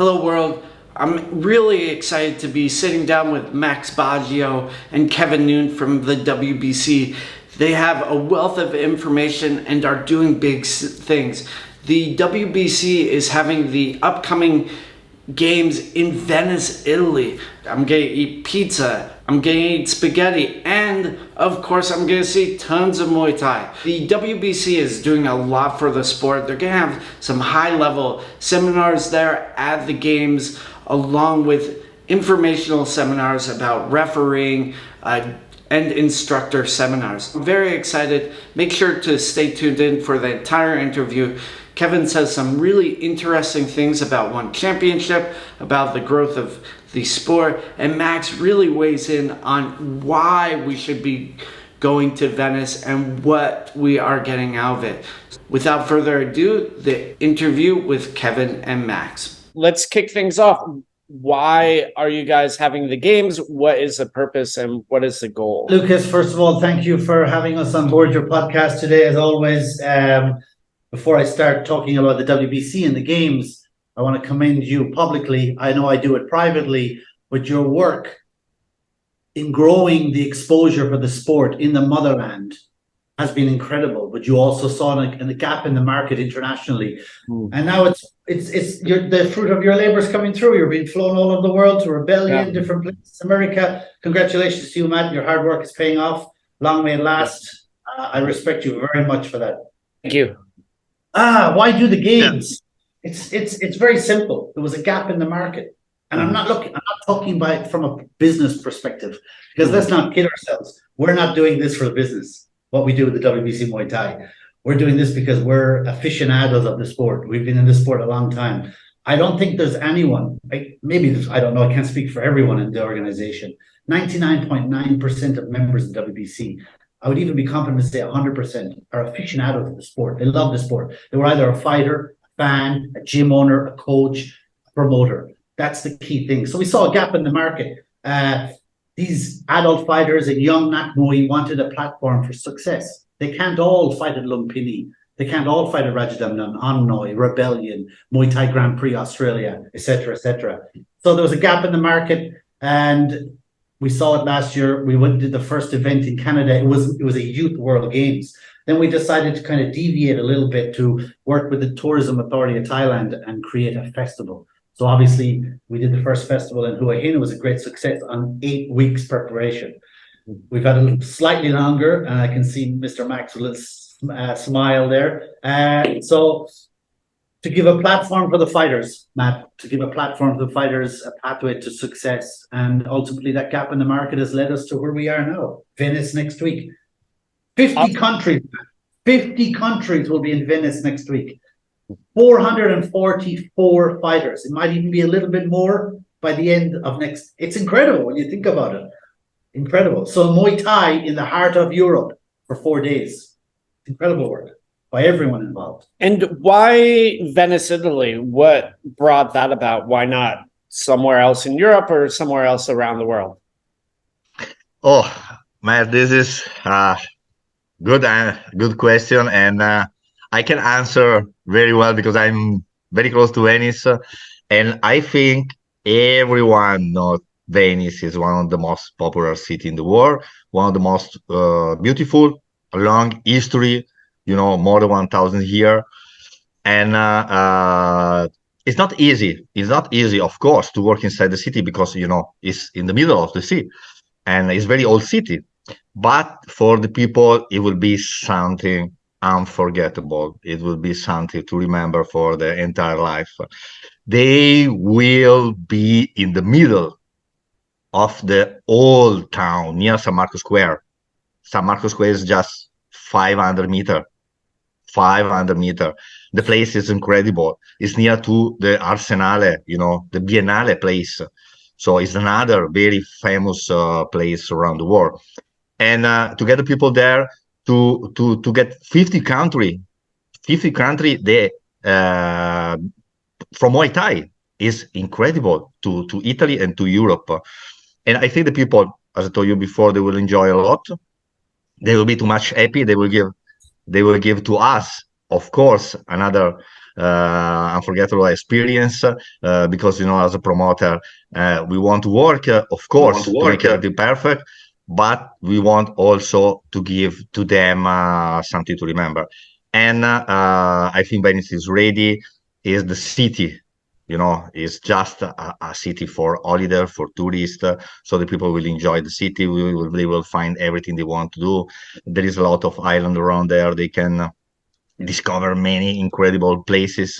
Hello world. I'm really excited to be sitting down with Max Baggio and Kevin Noone from the WBC. They have a wealth of information and are doing big things. The WBC is having the upcoming games in Venice, Italy. I'm gonna eat pizza, I'm gonna eat spaghetti, and of course I'm gonna see tons of Muay Thai. The WBC is doing a lot for the sport. They're gonna have some high level seminars there at the games, along with informational seminars about refereeing and instructor seminars. I'm very excited. Make sure to stay tuned in for the entire interview. Kevin says some really interesting things about One Championship, about the growth of the sport, and Max really weighs in on why we should be going to Venice and what we are getting out of it. Without further ado, the interview with Kevin and Max. Let's kick things off. Why are you guys having the games? What is the purpose and what is the goal? Lucas, first of all, thank you for having us on board your podcast today, as always. Before I start talking about the WBC and the games, I want to commend you publicly. I know I do it privately, but your work in growing the exposure for the sport in the motherland has been incredible. But you also saw a gap in the market internationally, and now it's the fruit of your labors coming through. You're being flown all over the world to Rebellion, different places, America. Congratulations to you, Matt. Your hard work is paying off. Long may it last. I respect you very much for that. Thank you. Why do the games? Yeah. It's very simple. There was a gap in the market, and I'm not talking about it from a business perspective, because let's not kid ourselves. We're not doing this for the business. What we do with the WBC Muay Thai, we're doing this because we're aficionados of the sport. We've been in this sport a long time. I don't think there's anyone. I don't know. I can't speak for everyone in the organization. 99.9% of members of WBC. I would even be confident to say 100% are aficionados of the sport. They love the sport. They were either a fighter, a fan, a gym owner, a coach, a promoter. That's the key thing. So we saw a gap in the market. These adult fighters and young Muay wanted a platform for success. They can't all fight at Lumpini. They can't all fight at Rajadamnern, Hanoi, Rebellion, Muay Thai Grand Prix Australia, etc., etc. So there was a gap in the market, and we saw it last year. We did the first event in Canada. It was a youth World Games. Then we decided to kind of deviate a little bit to work with the Tourism Authority of Thailand and create a festival. So obviously we did the first festival in Hua Hin. It was a great success on 8 weeks preparation. We've had a slightly longer, and I can see Mr. Max with a smile there. So to give a platform for the fighters, Matt, to give a platform for the fighters, a pathway to success. And ultimately that gap in the market has led us to where we are now. Venice next week. 50 countries will be in Venice next week. 444 fighters. It might even be a little bit more by the end of next. It's incredible when you think about it. Incredible. So Muay Thai in the heart of Europe for 4 days. Incredible work by everyone involved. And why Venice, Italy? What brought that about? Why not somewhere else in Europe or somewhere else around the world? Oh, Matt, this is good question, and I can answer very well because I'm very close to Venice, and I think everyone knows Venice is one of the most popular cities in the world, one of the most beautiful, a long history, more than 1,000 years. And it's not easy. It's not easy, of course, to work inside the city because, it's in the middle of the sea and it's very old city. But for the people, it will be something unforgettable. It will be something to remember for the entire life. They will be in the middle of the old town near San Marco Square. San Marco Square is just 500 meters. 500 meters. The place is incredible. It's near to the Arsenale, the Biennale place. So it's another very famous place around the world. And to get the people there, to get 50 country, they from Muay Thai is incredible to Italy and to Europe. And I think the people, as I told you before, they will enjoy a lot. They will be too much happy. They will give to us, of course, another unforgettable experience because, as a promoter, we want to work, of course, to make everything perfect, but we want also to give to them something to remember. And I think Venice is ready. Is the city, is just a city for holiday, for tourists, so the people will enjoy the city. They will find everything they want to do. There is a lot of island around there. They can discover many incredible places.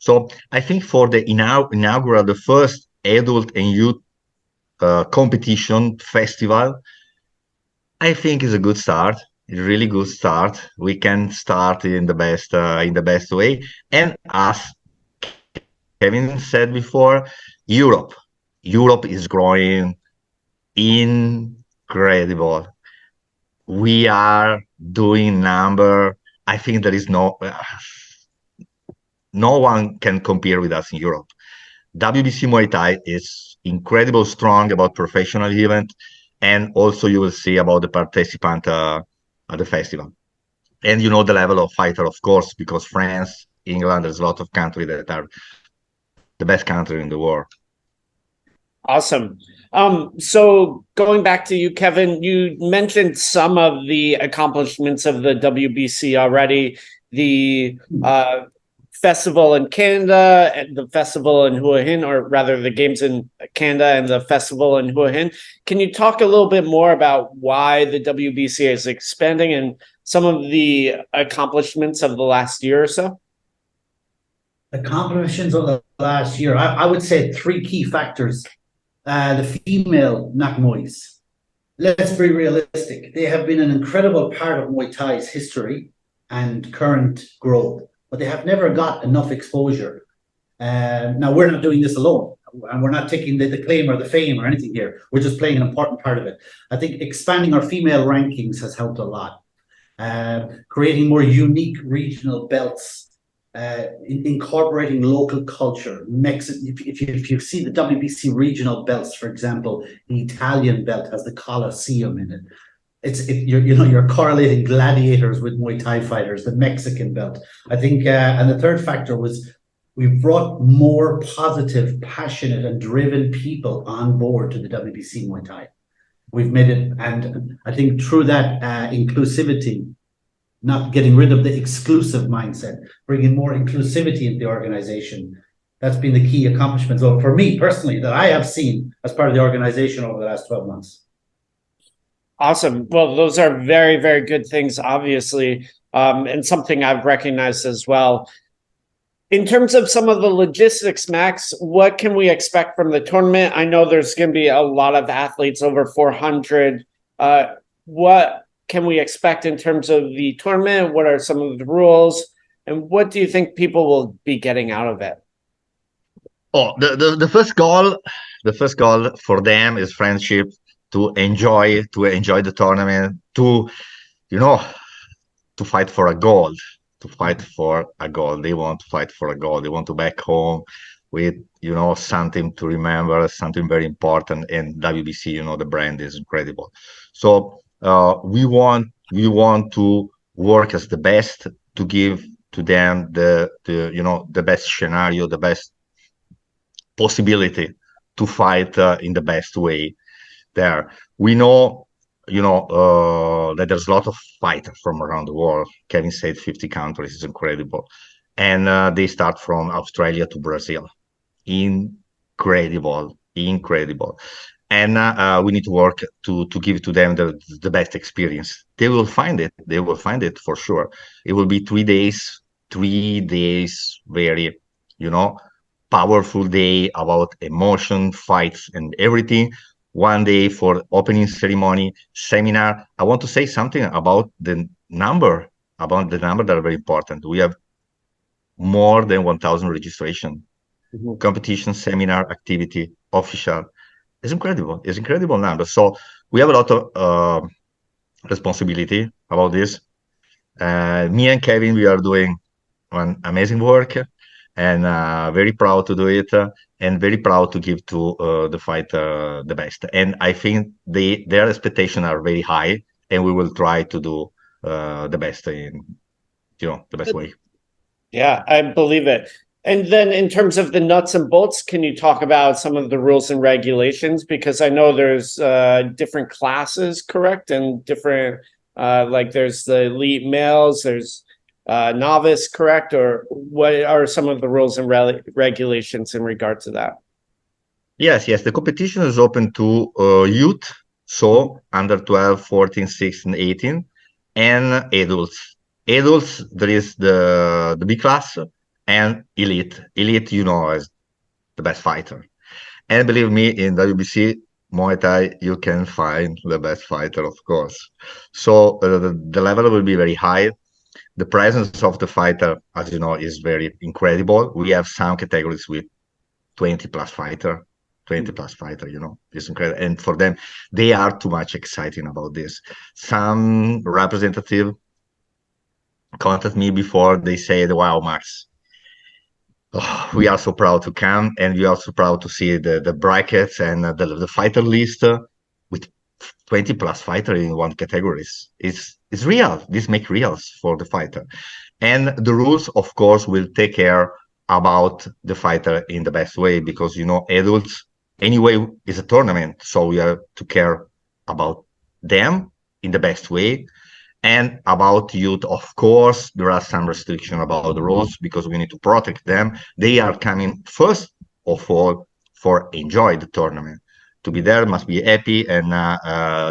So I think for the inaugural, the first adult and youth competition festival, I think is a good start. A really good start. We can start in the best way. And as Kevin said before, Europe. Europe is growing incredible. We are doing number. I think there is no one can compare with us in Europe. WBC Muay Thai is incredible strong about professional event, and also you will see about the participant at the festival. And the level of fighter, of course, because France, England, there's a lot of countries that are the best country in the world. Awesome. So going back to you, Kevin, you mentioned some of the accomplishments of the WBC already. The festival in Canada, and the festival in Hua Hin, or rather the games in Canada and the festival in Hua Hin. Can you talk a little bit more about why the WBC is expanding and some of the accomplishments of the last year or so? Accomplishments of the last year, I would say three key factors. The female Nakamais. Let's be realistic. They have been an incredible part of Muay Thai's history and current growth, but they have never got enough exposure. Now, we're not doing this alone, and we're not taking the claim or the fame or anything here. We're just playing an important part of it. I think expanding our female rankings has helped a lot. Creating more unique regional belts, incorporating local culture. If you see the WBC regional belts, for example, the Italian belt has the Colosseum in it. You're correlating gladiators with Muay Thai fighters. The Mexican belt, I think, and the third factor was we brought more positive, passionate, and driven people on board to the WBC Muay Thai. We've made it, and I think through that inclusivity, not getting rid of the exclusive mindset, bringing more inclusivity into the organization. That's been the key accomplishment. So for me personally, that I have seen as part of the organization over the last 12 months. Awesome. Well, those are very, very good things, obviously, and something I've recognized as well. In terms of some of the logistics, Max, what can we expect from the tournament? I know there's going to be a lot of athletes, over 400. What can we expect in terms of the tournament? What are some of the rules? And what do you think people will be getting out of it? Oh, the first goal for them is friendship, to enjoy the tournament, to fight for a goal, They want to fight for a goal. They want to back home with something to remember, something very important. And WBC, the brand is incredible. So we want to work as the best to give to them the best scenario, the best possibility to fight in the best way. There, we know that there's a lot of fighters from around the world. Kevin said 50 countries is incredible, and they start from Australia to Brazil. Incredible. And we need to work to give to them the best experience. They will find it for sure. It will be 3 days, very, powerful day about emotion, fights, and everything. 1 day for opening ceremony, seminar. I want to say something about the number that are very important. We have more than 1,000 registration, competition, seminar, activity, official. It's incredible. It's incredible number. So we have a lot of responsibility about this. Me and Kevin, we are doing an amazing work, and very proud to do it, and very proud to give to the fighter the best. And I think their expectations are very high, and we will try to do the best in the best way. Yeah, I believe it. And then in terms of the nuts and bolts, can you talk about some of the rules and regulations? Because I know there's different classes, correct? And different, like there's the elite males, there's novice, correct? Or what are some of the rules and regulations in regard to that? Yes, yes. The competition is open to youth, so under 12, 14, 16, 18, and adults. Adults, there is the B class and elite. Elite, you know, as the best fighter. And believe me, in WBC Muay Thai, you can find the best fighter, of course. So the level will be very high. The presence of the fighter, as you know, is very incredible. We have some categories with 20 plus fighter, 20 plus fighter, you know, it's incredible. And for them, they are too much exciting about this. Some representative contact me before, they said, wow, Max, oh, we are so proud to come, and we are so proud to see the brackets and the fighter list with 20 plus fighter in one categories. It's real. This make reals for the fighter. And the rules, of course, will take care about the fighter in the best way, because, you know, adults anyway is a tournament. So we have to care about them in the best way. And about youth, of course, there are some restrictions about the rules because we need to protect them. They are coming first of all for enjoy the tournament. To be there must be happy, and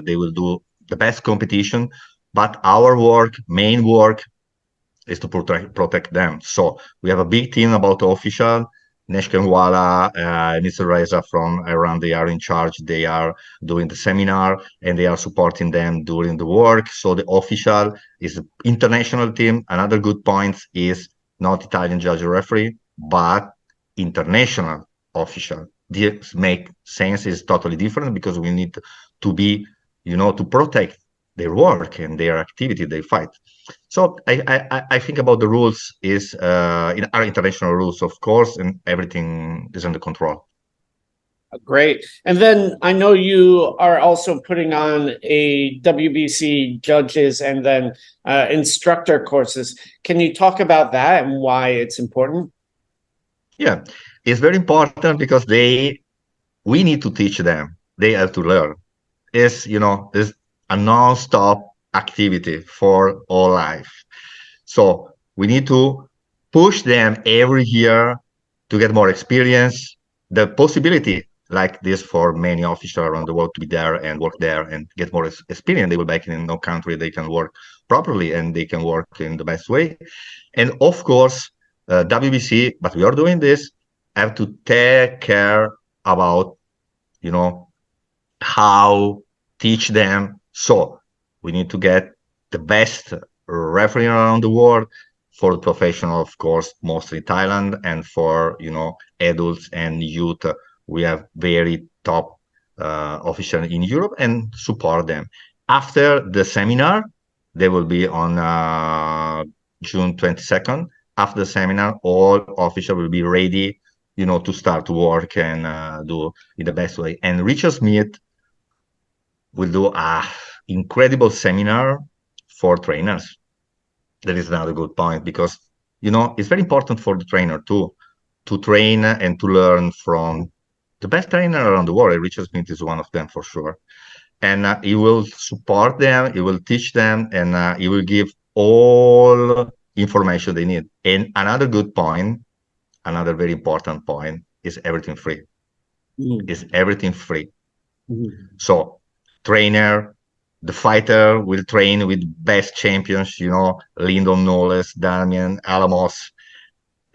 they will do the best competition. But our work, main work, is to protect them. So we have a big team about official. Neshkenwala, Mr. Reza from Iran, they are in charge. They are doing the seminar and they are supporting them during the work. So the official is an international team. Another good point is not Italian judge or referee, but international official. This make sense, is totally different because we need to be, you know, to protect their work and their activity, they fight. So I think about the rules is in our international rules, of course, and everything is under control. Great. And then I know you are also putting on a WBC judges and then instructor courses. Can you talk about that and why it's important? Yeah, it's very important because we need to teach them. They have to learn. It's, you know, it's a non-stop activity for all life. So we need to push them every year to get more experience. The possibility like this for many officials around the world to be there and work there and get more experience. They will back in no country, they can work properly and they can work in the best way. And of course, WBC, but we are doing this, have to take care about, you know, how teach them. So we need to get the best referee around the world for the professional, of course, mostly Thailand, and for, you know, adults and youth. We have very top officials in Europe and support them. After the seminar, they will be on June 22nd. After the seminar, all officials will be ready, you know, to start work and do in the best way. And Richard Smith will do a incredible seminar for trainers. That is another good point because, you know, it's very important for the trainer too, to train and to learn from the best trainer around the world. Richard Smith is one of them for sure. And he will support them, he will teach them, and he will give all information they need. And another good point, another very important point, is everything free. Is everything free. So trainer, the fighter will train with best champions, you know, Lyndon Knowles, Damian, Alamos.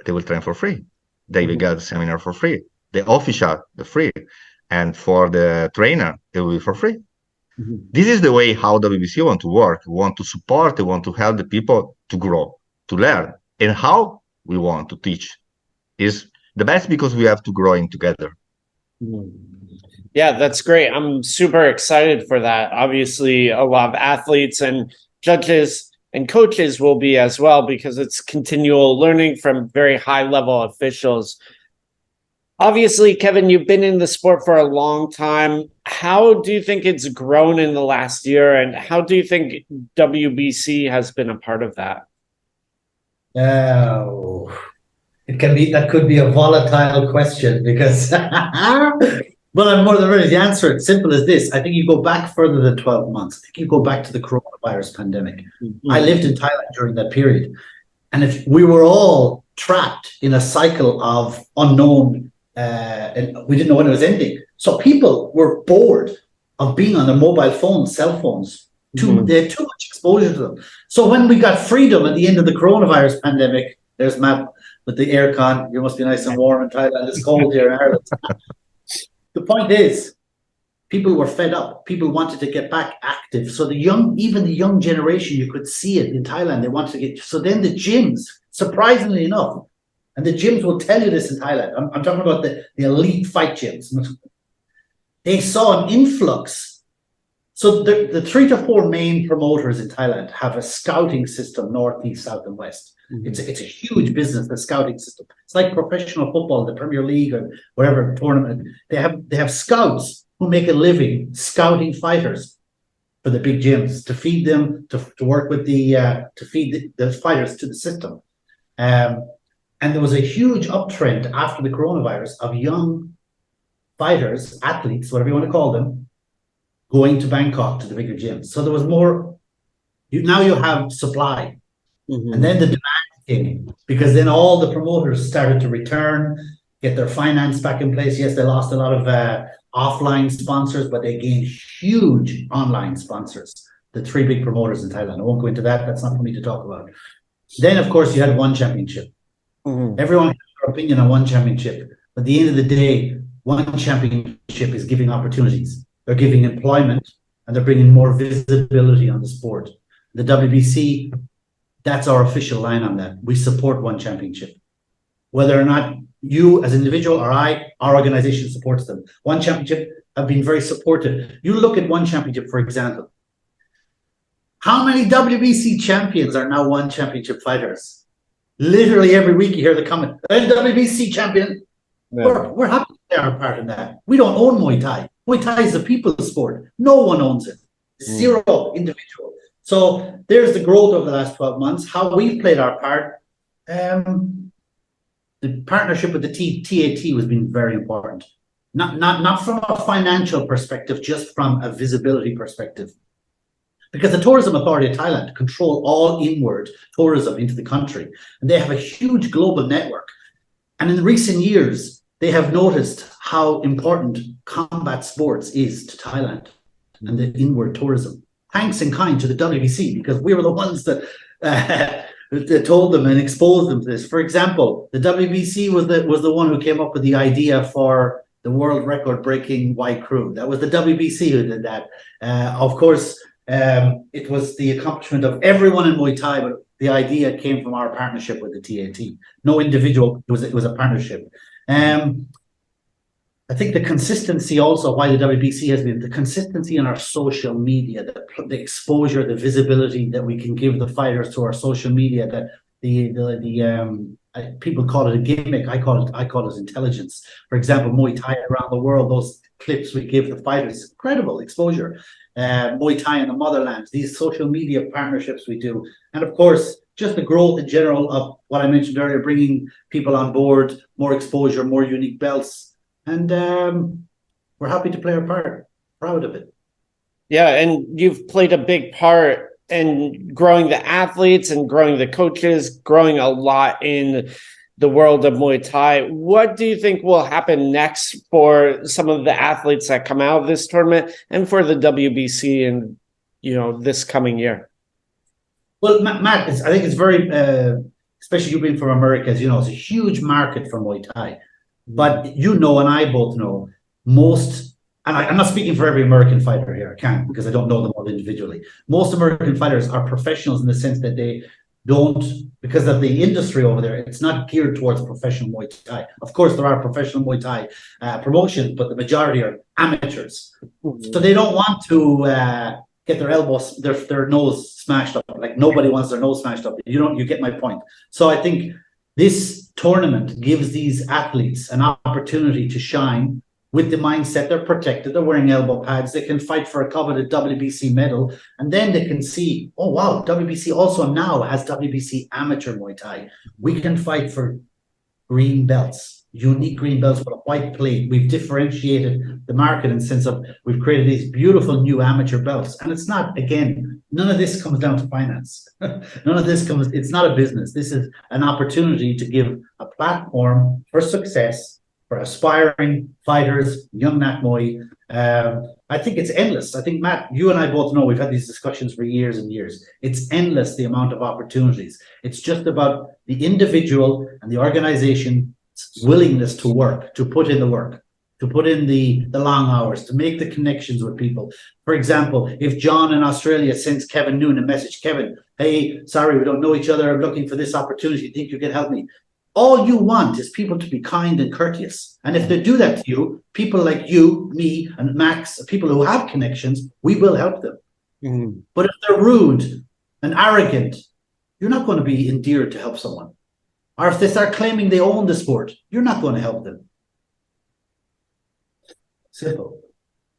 They will train for free. They will get the seminar for free. The official, the free. And for the trainer, it will be for free. This is the way how WBC want to work. We want to support, we want to help the people to grow, to learn. And how we want to teach is the best because we have to grow in together. Yeah, that's great. I'm super excited for that. Obviously, a lot of athletes and judges and coaches will be as well because it's continual learning from very high level officials. Obviously, Kevin, you've been in the sport for a long time. How do you think it's grown in the last year, and how do you think WBC has been a part of that? Oh, that could be a volatile question because, well, I'm more than ready to answer it. Simple as this. I think you go back further than 12 months. I think you go back to the coronavirus pandemic. I lived in Thailand during that period. And if we were all trapped in a cycle of unknown, and we didn't know when it was ending. So people were bored of being on their mobile phones, cell phones. They had too much exposure to them. So when we got freedom at the end of the coronavirus pandemic, there's Matt with the aircon. You must be nice and warm in Thailand. It's cold here in Ireland. The point is, people were fed up. People wanted to get back active. So even the young generation, you could see it in Thailand. They wanted to get. So then the gyms, surprisingly enough, and the gyms will tell you this in Thailand. I'm talking about the elite fight gyms. They saw an influx. So the 3 to 4 main promoters in Thailand have a scouting system, north, east, south, and west. It's a huge business, the scouting system. It's like professional football, the Premier League or wherever tournament. They have scouts who make a living scouting fighters for the big gyms to feed them, to work with to feed the fighters to the system. And there was a huge uptrend after the coronavirus of young fighters, athletes, whatever you want to call them, going to Bangkok to the bigger gyms. So there was more. Now you have supply. And then the demand came because then all the promoters started to return, get their finance back in place. Yes, they lost a lot of offline sponsors, but they gained huge online sponsors. The 3 big promoters in Thailand. I won't go into that. That's not for me to talk about. Then, of course, you had one championship. Everyone has their opinion on one championship. But at the end of the day, one championship is giving opportunities. They're giving employment and they're bringing more visibility on the sport. The WBC, that's our official line on that. We support one championship. Whether or not you as an individual or our organization supports them. One championship have been very supportive. You look at one championship, for example. How many WBC champions are now one championship fighters? Literally every week you hear the comment, WBC champion. Yeah. We're happy to play our part in that. We don't own Muay Thai. Muay Thai is a people's sport. No one owns it. Zero individual. So there's the growth over the last 12 months, how we've played our part. The partnership with the TAT has been very important. Not from a financial perspective, just from a visibility perspective. Because the Tourism Authority of Thailand control all inward tourism into the country. And they have a huge global network. And in recent years, they have noticed how important combat sports is to Thailand and the inward tourism. Thanks in kind to the WBC, because we were the ones that told them and exposed them to this. For example, the WBC was the one who came up with the idea for the world record-breaking white crew. That was the WBC who did that. Of course, it was the accomplishment of everyone in Muay Thai, but the idea came from our partnership with the TAT. No individual, it was a partnership. I think the consistency also, why the WBC has been, the consistency in our social media, the exposure, the visibility that we can give the fighters to our social media, that people call it a gimmick, I call it intelligence. For example, Muay Thai around the world, those clips we give the fighters, incredible exposure. Muay Thai in the Motherland, these social media partnerships we do. And of course, just the growth in general of what I mentioned earlier, bringing people on board, more exposure, more unique belts. And we're happy to play our part, proud of it. Yeah, and you've played a big part in growing the athletes and growing the coaches, growing a lot in the world of Muay Thai. What do you think will happen next for some of the athletes that come out of this tournament and for the WBC in, this coming year? Well, Matt, I think it's very, especially you being from America, as you know, it's a huge market for Muay Thai. But and I both know, most, and I'm not speaking for every American fighter here, I can't, because I don't know them all individually. Most American fighters are professionals in the sense that they don't, because of the industry over there, it's not geared towards professional Muay Thai. Of course, there are professional Muay Thai promotions, but the majority are amateurs. So they don't want to get their elbows, their nose smashed up. Like, nobody wants their nose smashed up. You get my point. So I think this tournament gives these athletes an opportunity to shine with the mindset they're protected, they're wearing elbow pads, they can fight for a coveted WBC medal, and then they can see, oh wow, WBC also now has WBC amateur Muay Thai. We can fight for green belts, unique green belts with a white plate. We've differentiated the market in the sense of we've created these beautiful new amateur belts. And it's not, again, none of this comes down to finance. None of this comes, it's not a business. This is an opportunity to give a platform for success for aspiring fighters, young Nat Muay. I think it's endless. I think, Matt, you and I both know, we've had these discussions for years and years. It's endless, the amount of opportunities. It's just about the individual and the organization's willingness to work, to put in the work, to put in the long hours, to make the connections with people. For example, if John in Australia sends Kevin Noone a message, Kevin, hey, sorry, we don't know each other. I'm looking for this opportunity. Think you can help me? All you want is people to be kind and courteous. And if they do that to you, people like you, me, and Max, people who have connections, we will help them. Mm-hmm. But if they're rude and arrogant, you're not going to be endeared to help someone. Or if they start claiming they own the sport, you're not going to help them. Simple.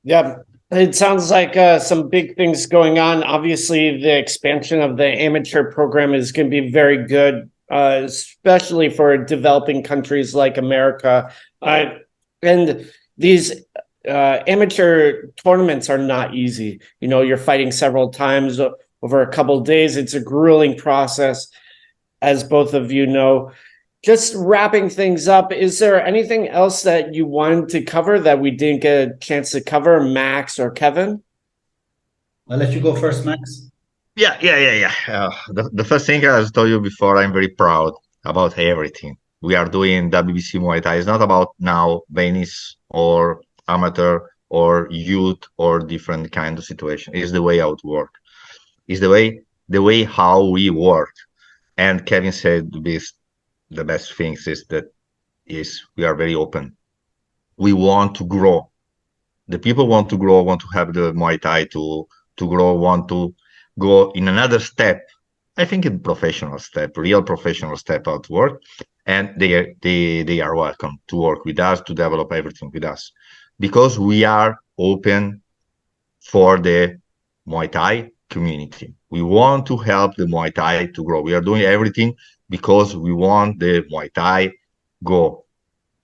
Yeah, it sounds like some big things going on. Obviously, the expansion of the amateur program is going to be very good. Especially for developing countries like America. And these amateur tournaments are not easy. You know, you're fighting several times over a couple of days. It's a grueling process, as both of you know. Just wrapping things up, is there anything else that you wanted to cover that we didn't get a chance to cover, Max or Kevin? I'll let you go first, Max. Yeah. The first thing, as I told you before, I'm very proud about everything we are doing. WBC Muay Thai is not about now Venice or amateur or youth or different kind of situation. It's the way how to work. It's the way how we work. And Kevin said this, the best things is that we are very open. We want to grow. The people want to grow, want to have the Muay Thai to grow, want to go in another step. I think in professional step, real professional step out to work, and they are welcome to work with us, to develop everything with us, because we are open for the Muay Thai community. We want to help the Muay Thai to grow. We are doing everything because we want the Muay Thai go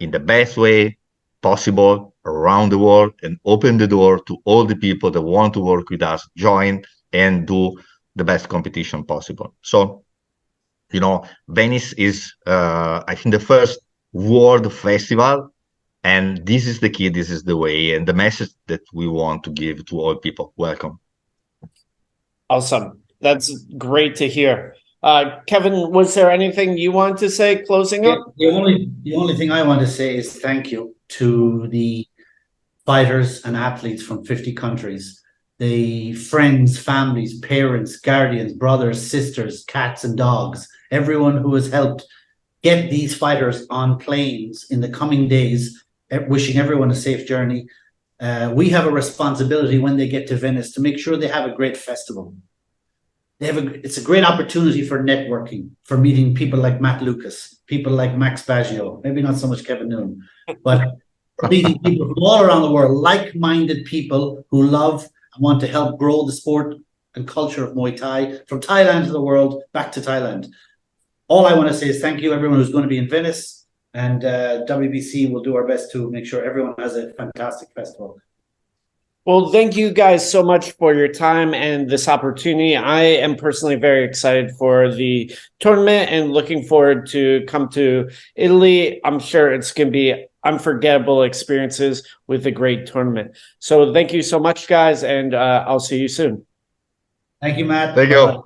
in the best way possible around the world and open the door to all the people that want to work with us, join and do the best competition possible. So, you know, Venice is, I think, the first world festival, and this is the key, this is the way, and the message that we want to give to all people. Welcome. Awesome. That's great to hear. Kevin, was there anything you want to say closing up? The only thing I want to say is thank you to the fighters and athletes from 50 countries. The friends, families, parents, guardians, brothers, sisters, cats and dogs, everyone who has helped get these fighters on planes in the coming days, wishing everyone a safe journey. We have a responsibility when they get to Venice to make sure they have a great festival. It's a great opportunity for networking, for meeting people like Matt Lucas, people like Max Baggio, maybe not so much Kevin Noone, but meeting people from all around the world, like-minded people who love and want to help grow the sport and culture of Muay Thai from Thailand to the world, back to Thailand. All I want to say is thank you, everyone who's going to be in Venice, and WBC will do our best to make sure everyone has a fantastic festival. Well, thank you guys so much for your time and this opportunity. I am personally very excited for the tournament and looking forward to come to Italy. I'm sure it's going to be unforgettable experiences with a great tournament. So thank you so much, guys, and I'll see you soon. Thank you, Matt. Thank you.